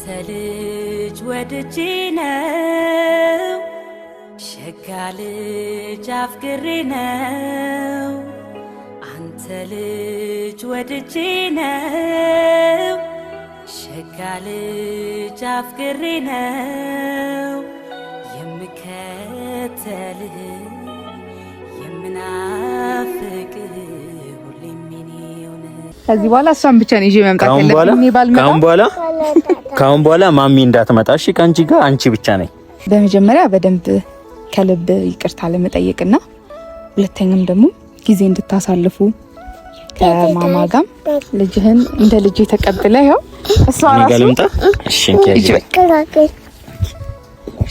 ልጅ ወድጄ ነው ሸጋ ልጅ አፍቅሬ ነው አንተ ልጅ ወድጄ ነው ሸጋ ልጅ አፍቅሬ ነው የምከተልህ የምናፍቅህ ሁሌም የኔው ነህ። ከዚህ በኋላ እሷን ብቻ ነው ይዤ መምጣት ያለብኝ። ካሁን በኋላ ማሚ እንዳትመጣ እሺ? ከአንቺ ጋር አንቺ ብቻ ነኝ። በመጀመሪያ በደንብ ከልብ ይቅርታ ለመጠየቅና ሁለተኛም ደግሞ ጊዜ እንድታሳልፉ ከማማ ጋር ልጅህን እንደ ልጅ ተቀብለ ያው እሷ ራሱ እሺ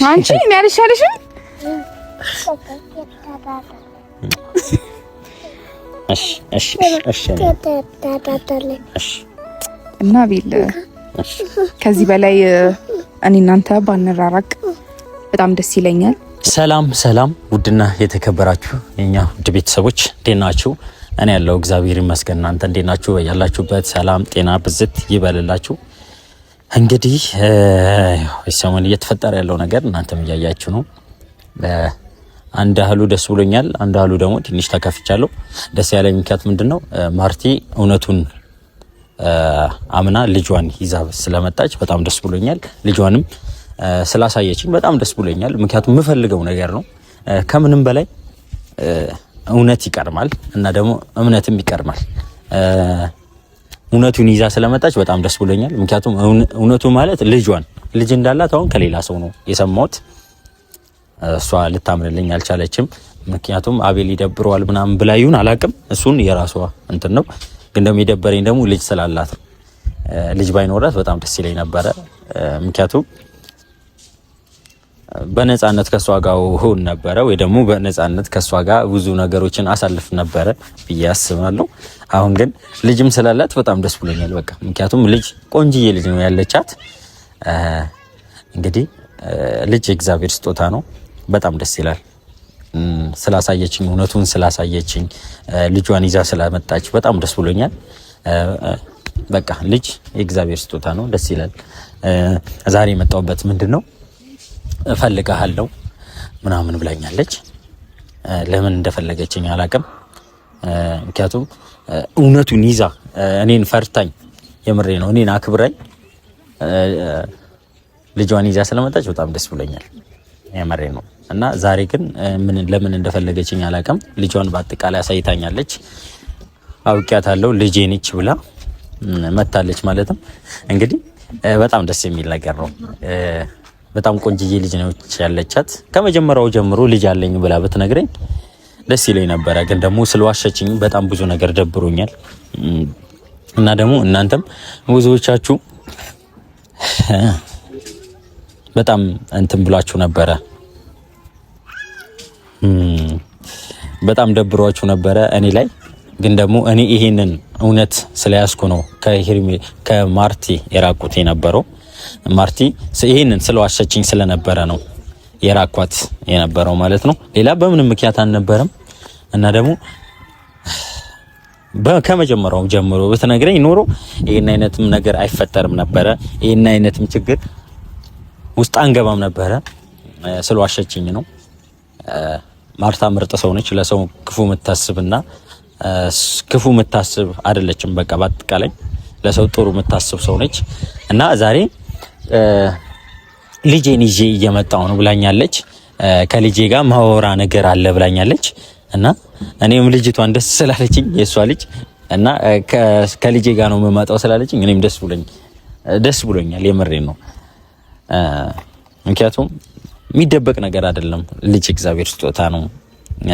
አንቺ እኔ አልሻለሽም። እሺ እና ቢል ከዚህ በላይ እኔ እናንተ ባንራራቅ በጣም ደስ ይለኛል። ሰላም ውድና የተከበራችሁ የኛ ውድ ቤተሰቦች እንዴት ናችሁ? እኔ ያለው እግዚአብሔር ይመስገን። እናንተ እንዴት ናችሁ? ያላችሁበት ሰላም ጤና ብዝት ይበልላችሁ። እንግዲህ ሰሞኑን እየተፈጠረ ያለው ነገር እናንተም እያያችሁ ነው። አንድ አህሉ ደስ ብሎኛል፣ አንድ አህሉ ደግሞ ትንሽ ተከፍቻለሁ። ደስ ያለኝ ምክንያት ምንድነው? ማርቲ እውነቱን አምና ልጇን ይዛ ስለመጣች በጣም ደስ ብሎኛል። ልጇንም ስላሳየችኝ በጣም ደስ ብሎኛል። ምክንያቱም የምፈልገው ነገር ነው። ከምንም በላይ እውነት ይቀርማል እና ደግሞ እምነትም ይቀርማል። እውነቱን ይዛ ስለመጣች በጣም ደስ ብሎኛል። ምክንያቱም እውነቱ ማለት ልጅ እንዳላት አሁን ከሌላ ሰው ነው የሰማሁት። እሷ ልታምንልኝ አልቻለችም። ምክንያቱም አቤል ይደብረዋል ምናምን ብላ ይሁን አላቅም። እሱን የራሷ እንትን ነው። ግን ደግሞ የደበረኝ ደግሞ ልጅ ስላላት ነው። ልጅ ባይኖራት በጣም ደስ ይለኝ ነበረ። ምክንያቱም በነፃነት ከሷ ጋር ሆን ነበረ ወይ ደግሞ በነፃነት ከሷ ጋር ብዙ ነገሮችን አሳልፍ ነበረ ብዬ አስባለሁ። አሁን ግን ልጅም ስላላት በጣም ደስ ብሎኛል። በቃ ምክንያቱም ልጅ ቆንጅዬ ልጅ ነው ያለቻት። እንግዲህ ልጅ የእግዚአብሔር ስጦታ ነው። በጣም ደስ ይላል። ስላሳየችኝ እውነቱን ስላሳየችኝ ልጇን ይዛ ስለመጣች በጣም ደስ ብሎኛል። በቃ ልጅ የእግዚአብሔር ስጦታ ነው። ደስ ይላል። ዛሬ የመጣሁበት ምንድነው እፈልግሃለሁ ምናምን ብላኛለች። ለምን እንደፈለገችኝ አላቅም። ምክንያቱም እውነቱን ይዛ እኔን ፈርታኝ የምሬ ነው እኔን አክብራኝ ልጇን ይዛ ስለመጣች በጣም ደስ ብሎኛል። የምሬ ነው። እና ዛሬ ግን ለምን እንደፈለገችኝ አላቅም። ልጇን በአጠቃላይ አሳይታኛለች። አውቂያታለሁ ልጄ ነች ብላ መታለች ማለትም እንግዲህ በጣም ደስ የሚል ነገር ነው። በጣም ቆንጅዬ ልጅ ነች ያለቻት። ከመጀመሪያው ጀምሮ ልጅ አለኝ ብላ ብትነግረኝ ደስ ይለኝ ነበረ። ግን ደግሞ ስለዋሸችኝ በጣም ብዙ ነገር ደብሮኛል። እና ደግሞ እናንተም ብዙዎቻችሁ በጣም እንትን ብላችሁ ነበረ፣ በጣም ደብሯችሁ ነበረ እኔ ላይ። ግን ደግሞ እኔ ይሄንን እውነት ስለያዝኩ ነው ከማርቲ የራቁት የነበረው። ማርቲ ይሄንን ስለዋሸችኝ ስለነበረ ነው የራኳት የነበረው ማለት ነው። ሌላ በምንም ምክንያት አልነበረም። እና ደግሞ ከመጀመሪያው ጀምሮ ብትነግረኝ ኖሮ ይሄን አይነትም ነገር አይፈጠርም ነበረ። ይሄን አይነትም ችግር ውስጥ አንገባም ነበረ። ስለዋሸችኝ ነው። ማርታ ምርጥ ሰው ነች። ለሰው ክፉ የምታስብና ክፉ የምታስብ አይደለችም። በቃ በአጠቃላይ ለሰው ጥሩ የምታስብ ሰው ነች። እና ዛሬ ልጄን ይዤ እየመጣሁ ነው ብላኛለች። ከልጄ ጋር ማወራ ነገር አለ ብላኛለች። እና እኔም ልጅቷን ደስ ስላለችኝ የሷ ልጅ እና ከልጄ ጋር ነው የምመጣው ስላለችኝ እኔም ደስ ብሎኛል። የምሬን ነው። ምክንያቱም የሚደበቅ ነገር አይደለም። ልጅ እግዚአብሔር ስጦታ ነው።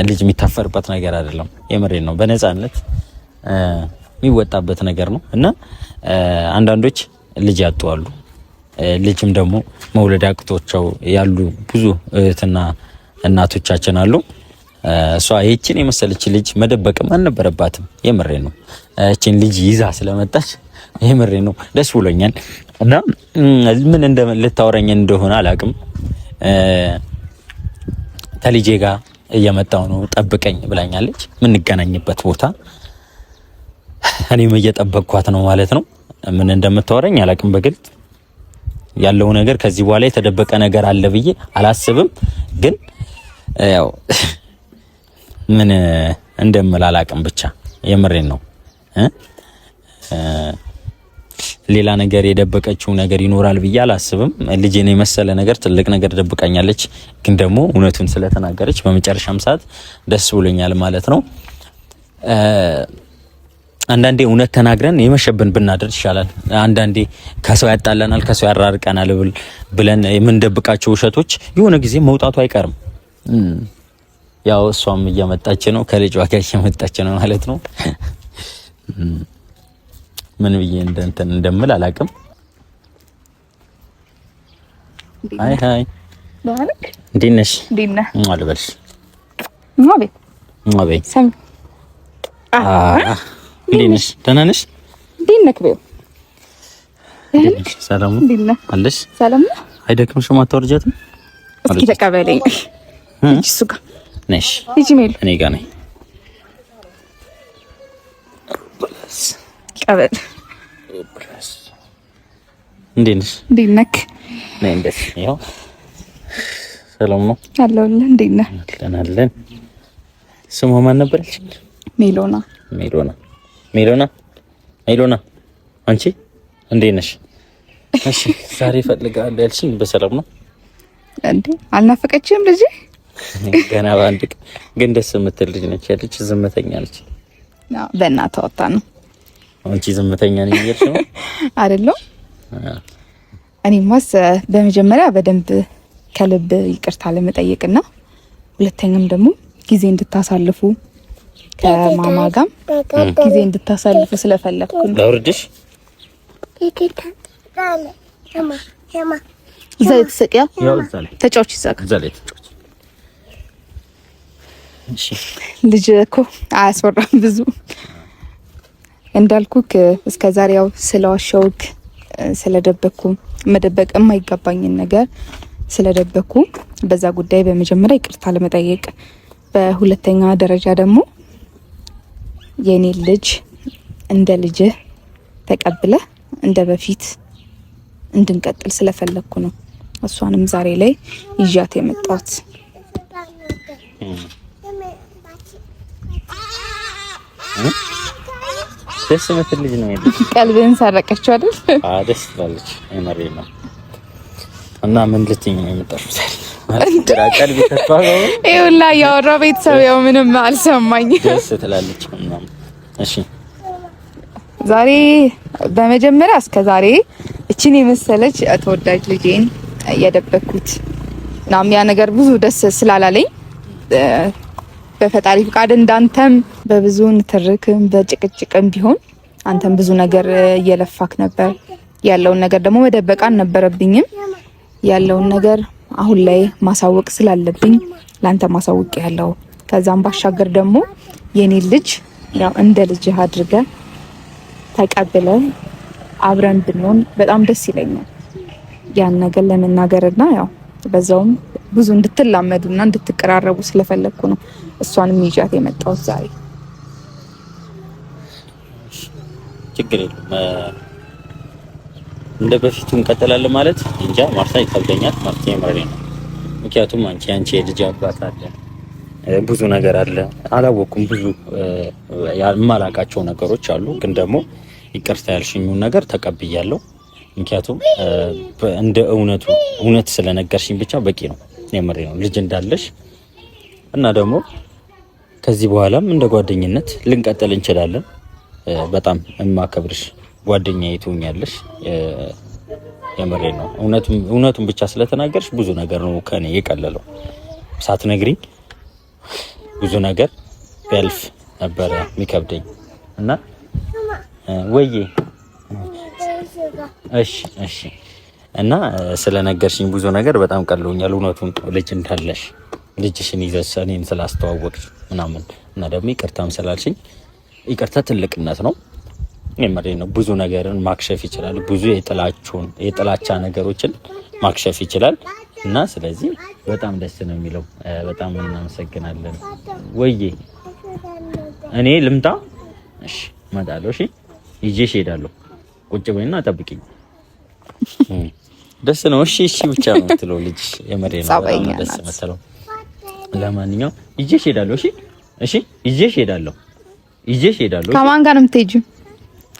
ልጅ የሚታፈርበት ነገር አይደለም። የምሬን ነው። በነፃነት የሚወጣበት ነገር ነው። እና አንዳንዶች ልጅ ያጡዋሉ። ልጅም ደግሞ መውለድ አቅቶቸው ያሉ ብዙ እህትና እናቶቻችን አሉ። እሷ ይህችን የመሰለች ልጅ መደበቅም አልነበረባትም። የምሬን ነው። ይህችን ልጅ ይዛ ስለመጣች የምሬን ነው ደስ ብሎኛል። እና ምን ልታወራኝ እንደሆነ አላቅም። ከልጄ ጋር እየመጣሁ ነው ጠብቀኝ ብላኛለች። የምንገናኝበት ቦታ እኔም እየጠበቅኳት ነው ማለት ነው። ምን እንደምታወራኝ አላቅም በግልጽ ያለው ነገር ከዚህ በኋላ የተደበቀ ነገር አለ ብዬ አላስብም። ግን ያው ምን እንደምላላቅም ብቻ የምሬን ነው። ሌላ ነገር የደበቀችው ነገር ይኖራል ብዬ አላስብም። ልጄን የመሰለ ነገር ትልቅ ነገር ደብቃኛለች። ግን ደግሞ እውነቱን ስለተናገረች በመጨረሻም ሰዓት ደስ ብሎኛል ማለት ነው። አንዳንዴ እውነት ተናግረን የመሸብን ብናደር ይሻላል። አንዳንዴ ከሰው ያጣላናል፣ ከሰው ያራርቀናል ብለን የምንደብቃቸው ውሸቶች የሆነ ጊዜ መውጣቱ አይቀርም። ያው እሷም እየመጣች ነው፣ ከልጇ ጋር እየመጣች ነው ማለት ነው። ምን ብዬ እንደምል አላውቅም። አይ ሃይ ባለክ እንዴት ነሽ? እንዴት ነህ? አልበልሽ ማቤት ማቤት ሰም እንዴት ነሽ? ደህና ነሽ? እንዴት ነህ? በይው ሰላም ነው አለሽ? ሰላም ነው። አይደክምሽም? አታወርጃትም? እስኪ ተቀበለኝ። እሱ ጋር ነሽ? እጂ ሜል እኔ ጋር ነኝ። ቀበል እንዴት ነሽ? እንዴት ነህ? ነኝ ደስ ይኸው ሰላም ነው አለሁልህ። እንዴት ነህ? አለን። ስሟ ማን ነበረች? ሜሎና ሜሎና ሜሎና ሜሎና። አንቺ እንዴት ነሽ? እሺ ዛሬ እፈልግሃለሁ ያልሽኝ በሰላም ነው እንዴ? አልናፈቀችም ልጅ? ገና በአንድ ግን ደስ የምትል ልጅ ነች ያለች። ዝምተኛ ነች። በእናትህ ወጣ ነው። አንቺ ዝምተኛ ነኝ እያልሽ ነው አይደለም? እኔማስ በመጀመሪያ በደንብ ከልብ ይቅርታ ለመጠየቅና ሁለተኛም ደግሞ ጊዜ እንድታሳልፉ ከማማ ጋር ጊዜ እንድታሳልፉ ስለፈለኩ ነው። ላውርድሽ ዘይት ሰቂያ ተጫውች ይዛል። እሺ ልጅ እኮ አያስወራም ብዙ እንዳልኩክ እስከዛሬ ያው ስለዋሸውክ ስለደበኩ መደበቅ የማይገባኝን ነገር ስለደበኩ በዛ ጉዳይ በመጀመሪያ ይቅርታ ለመጠየቅ፣ በሁለተኛ ደረጃ ደግሞ የኔ ልጅ እንደ ልጅህ ተቀብለ እንደ በፊት እንድንቀጥል ስለፈለኩ ነው እሷንም ዛሬ ላይ ይዣት የመጣሁት። ደስ የምትል ልጅ ነው ያለች። ቀልብን ሰረቀችው አይደል? አዎ ደስ ትላለች። እመሬ ነው እና ምን ልትኝ ነው የመጣሽው? ቀልብ ተስፋው ይውላ ያወራ ቤተሰብ ያው ምንም አልሰማኝ። ደስ ትላለች ምናምን። እሺ ዛሬ በመጀመሪያ እስከ ዛሬ እቺን የመሰለች ተወዳጅ ልጄን የደበኩት ናም ያ ነገር ብዙ ደስ ስላላለኝ በፈጣሪ ፍቃድ እንዳንተም በብዙ ንትርክም በጭቅጭቅም ቢሆን አንተም ብዙ ነገር እየለፋክ ነበር። ያለውን ነገር ደግሞ መደበቅ አልነበረብኝም። ያለውን ነገር አሁን ላይ ማሳወቅ ስላለብኝ ላንተ ማሳወቅ ያለው። ከዛም ባሻገር ደግሞ የኔ ልጅ ያው እንደ ልጅህ አድርገህ ተቀብለህ አብረን ብንሆን በጣም ደስ ይለኛል። ያን ነገር ለመናገርና ያው በዛውም ብዙ እንድትላመዱና እንድትቀራረቡ ስለፈለኩ ነው እሷንም ይዣት የመጣሁት ዛሬ። ችግር የለም እንደ በፊቱ እንቀጥላለን ማለት እንጃ። ማርታ ይከብደኛል። ማርታ የምሬ ነው። ምክንያቱም አንቺ የልጅ አባት አለ፣ ብዙ ነገር አለ። አላወኩም፣ ብዙ የማላውቃቸው ነገሮች አሉ። ግን ደግሞ ይቅርታ ያልሽኝውን ነገር ተቀብያለሁ። ምክንያቱም እንደ እውነት ስለነገርሽኝ ብቻ በቂ ነው። የምሬ ነው። ልጅ እንዳለሽ እና ደግሞ ከዚህ በኋላም እንደ ጓደኝነት ልንቀጥል እንችላለን። በጣም የማከብርሽ ጓደኛዬ ትሆኛለሽ። የምሬ ነው። እውነቱን ብቻ ስለተናገርሽ ብዙ ነገር ነው ከኔ የቀለለው። ሳትነግሪኝ ብዙ ነገር ቢያልፍ ነበረ የሚከብደኝ እና ወይዬ እሺ እና ስለነገርሽኝ ብዙ ነገር በጣም ቀሎኛል። እውነቱን ልጅ እንዳለሽ ልጅሽን ይዘሽ እኔን ስላስተዋወቅሽ ምናምን እና ደግሞ ይቅርታም ስላልሽኝ ይቅርታ ትልቅነት ነው። የምሬ ነው። ብዙ ነገርን ማክሸፍ ይችላል። ብዙ የጥላቻ ነገሮችን ማክሸፍ ይችላል እና ስለዚህ በጣም ደስ ነው የሚለው። በጣም እናመሰግናለን። ወይዬ እኔ ልምጣ? እሺ እመጣለሁ። እሺ ይዤሽ እሄዳለሁ። ቁጭ በይና ጠብቂኝ። ደስ ነው። እሺ እሺ ብቻ ነው የምትለው ልጅ የመሬ ነው ደስ የምትለው። ለማንኛውም ይዤሽ እሄዳለሁ። እሺ እሺ ይዤሽ እሄዳለሁ። ከማን ጋር ነው የምትሄጂው?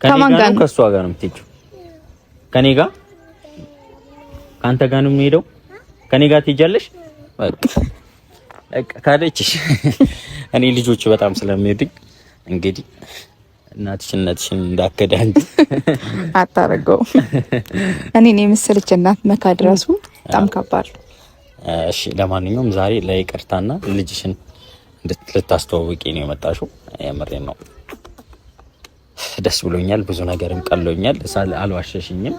ከማን ጋር ነው? ከእሷ ጋር ነው የምትሄጂው? ከኔ ጋር ከአንተ ጋር ነው የምሄደው። ከኔ ጋር ትሄጃለሽ። በቃ ካለችሽ እኔ ልጆቹ በጣም ስለሚወዱኝ እንግዲህ እናትሽን እንዳከዳኝ አታረገው። እኔ የመሰለች እናት መካድ ራሱ በጣም ከባድ። እሺ ለማንኛውም ዛሬ ለይቅርታና ልጅሽን ልታስተዋውቂ ነው የመጣሽው። የምሬን ነው። ደስ ብሎኛል። ብዙ ነገርም ቀሎኛል። አልዋሸሽኝም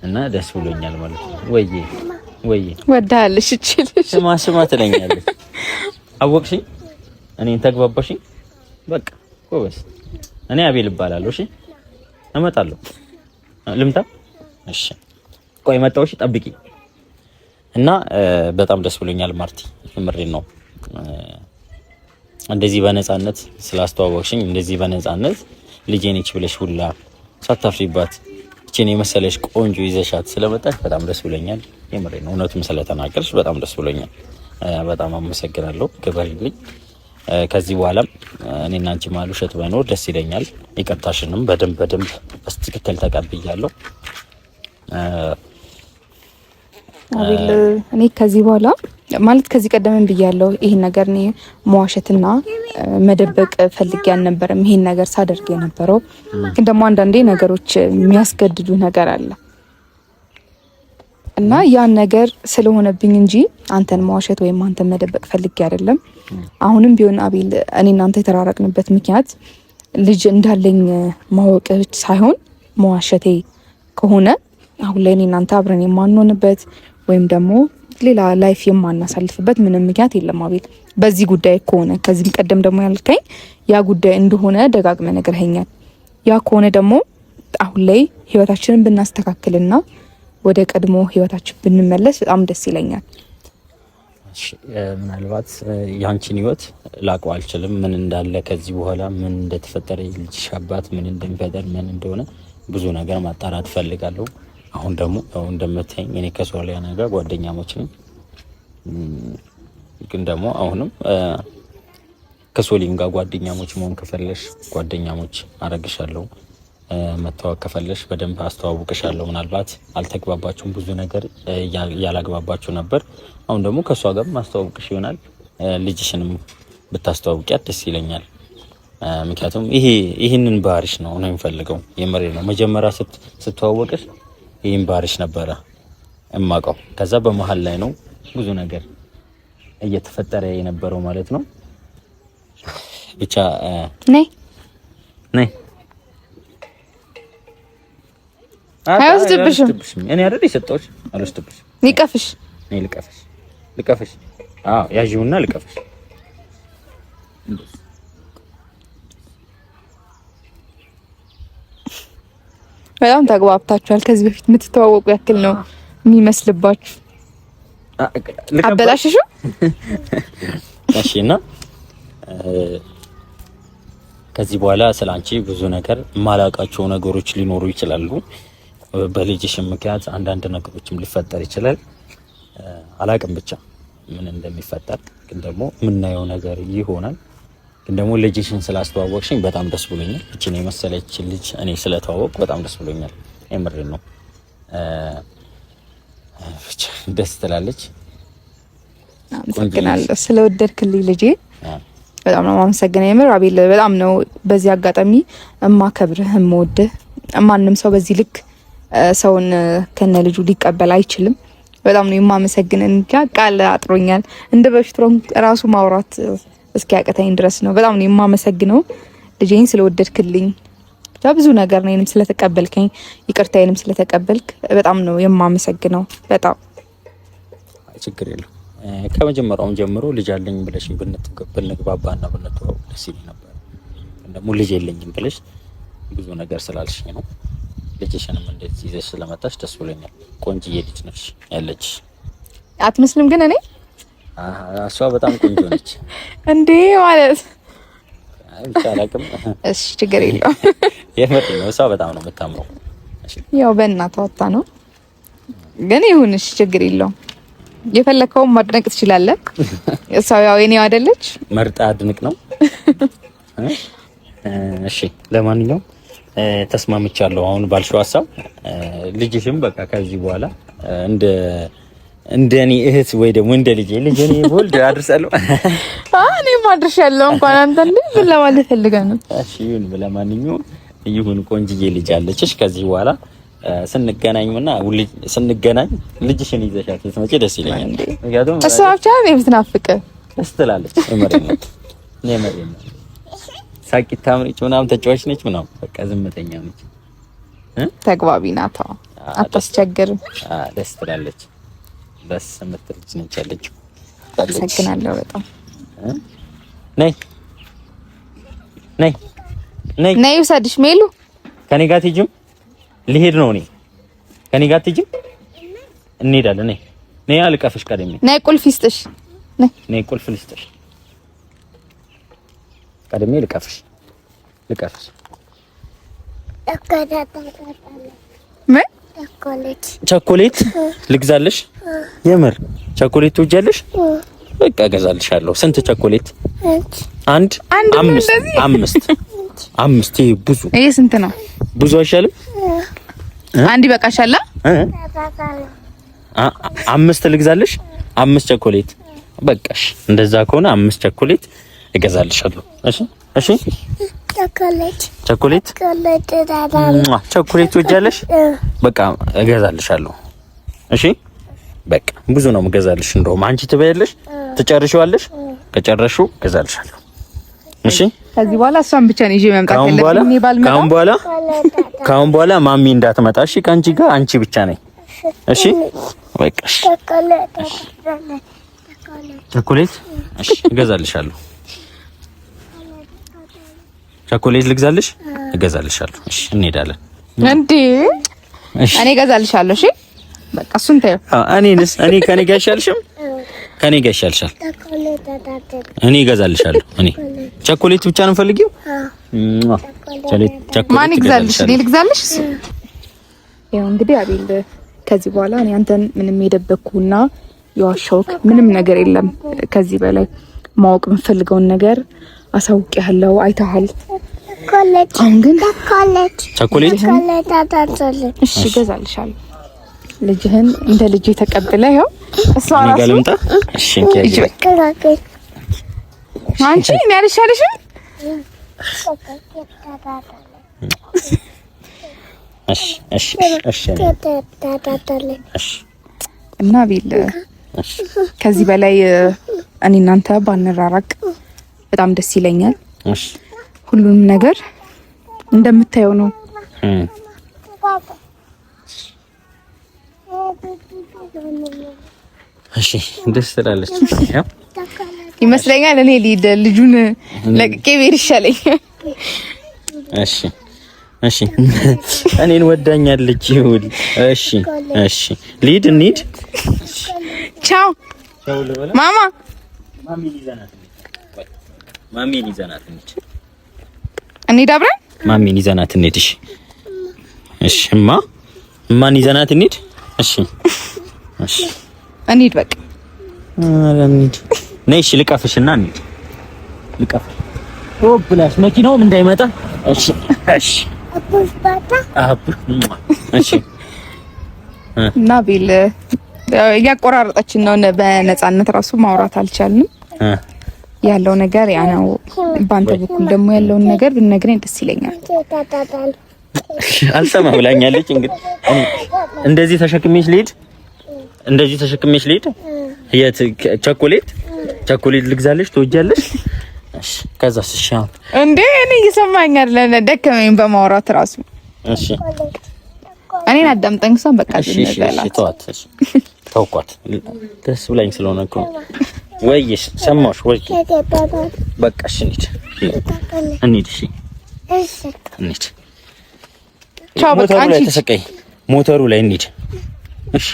እና ደስ ብሎኛል ማለት ነው። ወይ ወዳለሽ እቺልሽ ስማ ትለኛለች። አወቅሽኝ፣ እኔን ተግባባሽኝ። በቃ ጎበዝ። እኔ አቤል እባላለሁ። እሺ እመጣለሁ። ልምጣ? እሺ ቆይ መጣሁ። እሺ ጠብቂ። እና በጣም ደስ ብሎኛል ማርቲ፣ የምሬን ነው። እንደዚህ በነፃነት ስላስተዋወቅሽኝ፣ እንደዚህ በነፃነት ልጄ ነች ብለሽ ሁላ ሳታፍሪባት እቺን የመሰለሽ ቆንጆ ይዘሻት ስለመጣሽ በጣም ደስ ብሎኛል። የምሬን ነው። እውነቱም ስለተናገርሽ በጣም ደስ ብሎኛል። በጣም አመሰግናለሁ። ክበሪልኝ። ከዚህ በኋላም እኔና አንቺ መሀል ውሸት ባይኖር ደስ ይለኛል። ይቅርታሽንም በደንብ በትክክል ተቀብያለሁ። አቤል እኔ ከዚህ በኋላ ማለት ከዚህ ቀደም ብያለሁ፣ ይሄን ነገር እኔ መዋሸትና መደበቅ ፈልጌ አልነበረም ይሄን ነገር ሳደርግ የነበረው። ግን ደግሞ አንዳንዴ ነገሮች የሚያስገድዱ ነገር አለ እና ያን ነገር ስለሆነብኝ እንጂ አንተን መዋሸት ወይም አንተን መደበቅ ፈልጌ አይደለም። አሁንም ቢሆን አቤል እኔ እናንተ የተራራቅንበት ምክንያት ልጅ እንዳለኝ ማወቅ ሳይሆን መዋሸቴ ከሆነ አሁን ላይ እኔ እናንተ አብረን የማንሆንበት ወይም ደግሞ ሌላ ላይፍ የማናሳልፍበት ምንም ምክንያት የለም አቤል። በዚህ ጉዳይ ከሆነ ከዚህም ቀደም ደግሞ ያልከኝ ያ ጉዳይ እንደሆነ ደጋግመ ነግረኸኛል። ያ ከሆነ ደግሞ አሁን ላይ ህይወታችንን ብናስተካክልና ወደ ቀድሞ ህይወታችን ብንመለስ በጣም ደስ ይለኛል። ምናልባት ያንቺን ህይወት ላውቀው አልችልም። ምን እንዳለ ከዚህ በኋላ ምን እንደተፈጠረ ልጅሽ አባት ምን እንደሚፈጠር ምን እንደሆነ ብዙ ነገር ማጣራት ፈልጋለሁ። አሁን ደግሞ ያው እንደምታየኝ እኔ ከሶሊያና ጋር ጓደኛሞች ነን። ግን ደግሞ አሁንም ከሶሊም ጋር ጓደኛሞች መሆን ከፈለሽ ጓደኛሞች አረግሻለሁ። መተዋወቅ ከፈለሽ በደንብ አስተዋውቅሻለሁ። ምናልባት አልተግባባችሁም፣ ብዙ ነገር ያላግባባችሁ ነበር። አሁን ደግሞ ከሷ ጋር ማስተዋወቅሽ ይሆናል። ልጅሽንም ብታስተዋውቂያት ደስ ይለኛል። ምክንያቱም ይህንን ባህሪሽ ነው የሚፈልገው። የምሬ ነው። መጀመሪያ ስትዋወቅሽ ይህን ባህሪሽ ነበረ እማውቀው። ከዛ በመሀል ላይ ነው ብዙ ነገር እየተፈጠረ የነበረው ማለት ነው። ብቻ ነይ አይወስድብሽም። እኔ አይደል የሰጠሁሽ? አልወስድብሽም። ልቀፍሽ? እኔ ልቀፍሽ? አዎ ያዥውና ልቀፍሽ። በጣም ተግባብታችኋል። ከዚህ በፊት የምትተዋወቁ ያክል ነው የሚመስልባችሁ። አበላሽሹ? እሺ። እና ከዚህ በኋላ ስላንቺ ብዙ ነገር የማላውቃቸው ነገሮች ሊኖሩ ይችላሉ። በልጅሽም ምክንያት አንዳንድ ነገሮችም ሊፈጠር ይችላል። አላቅም ብቻ ምን እንደሚፈጠር፣ ግን ደግሞ የምናየው ነገር ይሆናል። ግን ደግሞ ልጅሽን ስላስተዋወቅሽኝ በጣም ደስ ብሎኛል። እቺን የመሰለች ልጅ እኔ ስለተዋወቅኩ በጣም ደስ ብሎኛል። የምሬን ነው። ብቻ ደስ ትላለች። አመሰግናለሁ ስለወደድክልኝ ልጄ። በጣም ነው የማመሰግነው። የምር አቤል በጣም ነው በዚህ አጋጣሚ እማከብርህ እምወድህ። ማንም ሰው በዚህ ልክ ሰውን ከነ ልጁ ሊቀበል አይችልም። በጣም ነው የማመሰግነው። እንጃ ቃል አጥሮኛል። እንደ በፊት ራሱ ማውራት እስኪያቀተኝ ድረስ ነው። በጣም ነው የማመሰግነው ልጄን ስለወደድክልኝ። ብዙ ነገር ነው እኔንም ስለተቀበልከኝ፣ ይቅርታዬንም ስለተቀበልክ በጣም ነው የማመሰግነው። በጣም ችግር የለም። ከመጀመሪያውም ጀምሮ ልጅ አለኝ ብለሽ ብንግባባና ብንተዋወቅ ደስ ይለኝ ነበር። ደግሞ ልጅ የለኝም ብለሽ ብዙ ነገር ስላልሽኝ ነው። ልጅሽንም እንደዚህ ይዘሽ ስለመጣሽ ደስ ብሎኛል። ቆንጆዬ ልጅ ነሽ ያለች። አትመስልም ግን እኔ እሷ በጣም ቆንጆ ነች እንዴ ማለት አይቻላልም። እሺ ችግር የለውም። የምር ነው። እሷ በጣም ነው የምታምረው። ያው በእናቷ ወጣ ነው ግን ይሁንሽ፣ ችግር የለውም። የፈለከውን ማድነቅ ትችላለህ። እሷ ያው የኔው አይደለች፣ መርጣ አድንቅ ነው። እሺ ለማንኛውም ተስማምቻለሁ። አሁን ባልሽው ሀሳብ ልጅሽም በቃ ከዚህ በኋላ እንደኔ እህት ወይ ደግሞ እንደ ልጄ እኔ ወልድ አድርሳለሁ። እኔ ማድረሻለሁ እንኳን አንተ ምን ለማለት ፈልገህ ነው? እሺ ይሁን። ለማንኛውም ይሁን፣ ቆንጅዬ ልጅ አለችሽ። ከዚህ በኋላ ስንገናኝ ልጅሽን ይዘሻት ስትመጪ ደስ ይለኛል። ምክንያቱም እሷ ብቻ ነው የምትናፍቅህ ደስ ትላለች። የመሬን ነው ሳቂታ ምንጭ ምናምን ተጫዋች ነች ምናምን በቃ ዝምተኛ ነች፣ ተግባቢ ናት፣ አታስቸግርም። ደስ ትላለች። ደስ የምትል ልጅ ነች ያለችው። አመሰግናለሁ በጣም። ነይ ውሰድሽ ሜሉ። ከኔ ጋር ትሄጂም? ልሄድ ነው እኔ። ከኔ ጋር ትሄጂም? እንሄዳለን። ነይ አልቀፍሽ ቀደም። ነይ ቁልፍ ይስጥሽ። ነይ ቁልፍ ልስጥሽ ቀደም። ልቀፍሽ ምን ቸኮሌት ልግዛልሽ? የምር ቸኮሌት ትወጃለሽ? በቃ እገዛልሻለሁ። ስንት ቸኮሌት? አንድ አምስት። ይሄ ብዙ። ይሄ ስንት ነው? ብዙ አይሻልም? አንድ ይበቃሻል? አምስት ልግዛልሽ? 5 ቸኮሌት። በቃሽ። እንደዛ ከሆነ 5 ቸኮሌት እገዛልሻለሁ። እሺ ቸኮሌት ትወጃለሽ? በቃ እገዛልሻለሁ። እሺ በቃ ብዙ ነው የምገዛልሽ። እንደውም አንቺ ትበያለሽ፣ ትጨርሺዋለሽ። ከጨረሽው እገዛልሻለሁ። እሺ ከዚህ በኋላ እሷን ብቻ ነው ይዤ መምጣት ያለብኝ። ካሁን በኋላ ማሚ እንዳትመጣ። እሺ ከአንቺ ጋር አንቺ ብቻ ነኝ። እሺ በቃ ቸኮሌት እሺ እገዛልሻለሁ። ቸኮሌት ልግዛልሽ? እገዛልሻለሁ። እሺ እንሄዳለን እንዴ? እኔ እገዛልሻለሁ። እሺ በቃ እሱን ተይው። እኔ ከኔ ጋር ይሻልሽም? ከኔ ጋር ይሻልሻል። እኔ እገዛልሻለሁ። እኔ ቸኮሌት ብቻ ነው ፈልጊው። ቸኮሌት ማን ይግዛልሽ? እኔ ልግዛልሽ? ያው እንግዲህ አቤል፣ ከዚህ በኋላ እኔ አንተን ምንም የደበቅኩና የዋሻውክ ምንም ነገር የለም። ከዚህ በላይ ማወቅ የምፈልገውን ነገር አሳውቅያለሁ። አይተሃል። አሁን ግን ቸኮሌት እሺ እገዛልሻለሁ። ልጅህን እንደ ልጅ ተቀብለ ያው እሷ ራሱ እሺ አንቺ እኔ አልሻለሽም? እሺ እና ቢል ከዚህ በላይ እኔ እናንተ ባንራራቅ በጣም ደስ ይለኛል። ሁሉንም ነገር እንደምታየው ነው። እሺ ደስ ትላለች ይመስለኛል። እኔ ልጁን ለቅቄ ብሄድ ይሻለኛል። እሺ እኔን ወዳኛለች። ይሁን እሺ ልሂድ፣ እንሂድ። ቻው ማማ። ማሚን ይዘናት እንሂድ። እንሂድ አብረን ማሚን ይዘናት እንሂድ። እሺ እማን ይዘናት እንሂድ። እሺ እንሂድ በቃ እንሂድ። ነይ እሺ ልቀፍሽና እንሂድ። ልቀፍሽ ብላሽ መኪናውም እንዳይመጣ። እሺ እና ቢል እያቆራረጠችን ነው። በነፃነት ራሱ ማውራት አልቻልንም። ያለው ነገር ያ ነው። በአንተ በኩል ደግሞ ያለውን ነገር ብትነግረኝ ደስ ይለኛል። አልሰማ ብላኛለች። እንግዲህ እንደዚህ ተሸክሜሽ ልሂድ። የት ቸኮሌት ልግዛለሽ? ትወጃለሽ? እሺ ከዛስ? እሺ እንዴ እኔ እየሰማኝ አይደለ? ደከመኝ በማውራት ራሱ። እሺ እኔን አዳምጠኝ። እሷን በቃ ተውኳት። ደስ ብላኝ ስለሆነ እኮ ወይስ ሰማሽ ወይ? በቃ እሺ እንሂድ። እሺ እንሂድ። ቻው በቃ አንቺ ተሰቀይ ሞተሩ ላይ እንሂድ። እሺ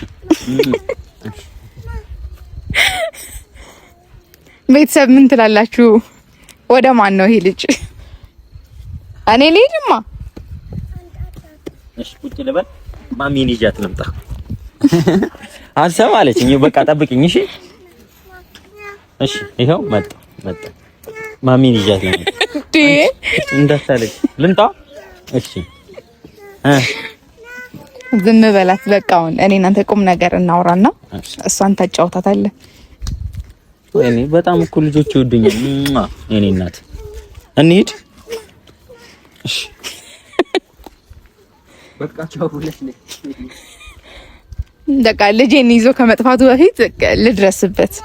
ቤተሰብ ምን ትላላችሁ? ወደ ማን ነው ይሄ ልጅ? እኔ ልሂድማ። እሺ ቁጭ ልበል። ማሚን ይዣት ልምጣ። አሰብ አለችኝ። በቃ ጠብቂኝ። እሺ እሺ። ይኸው መጣ ማሚን ይዣት ነው እንዳታለች ልምጣ። እሺ ዝም በላት በቃ። አሁን እኔ እናንተ ቁም ነገር እናውራና እሷን ታጫውታታለህ። ወይኔ በጣም እኮ ልጆች ይወዱኛል። የኔ እናት እንሂድ። እሺ በቃ ቻው ብለሽ ነኝ። በቃ ልጄን ይዞ ከመጥፋቱ በፊት ልድረስበት።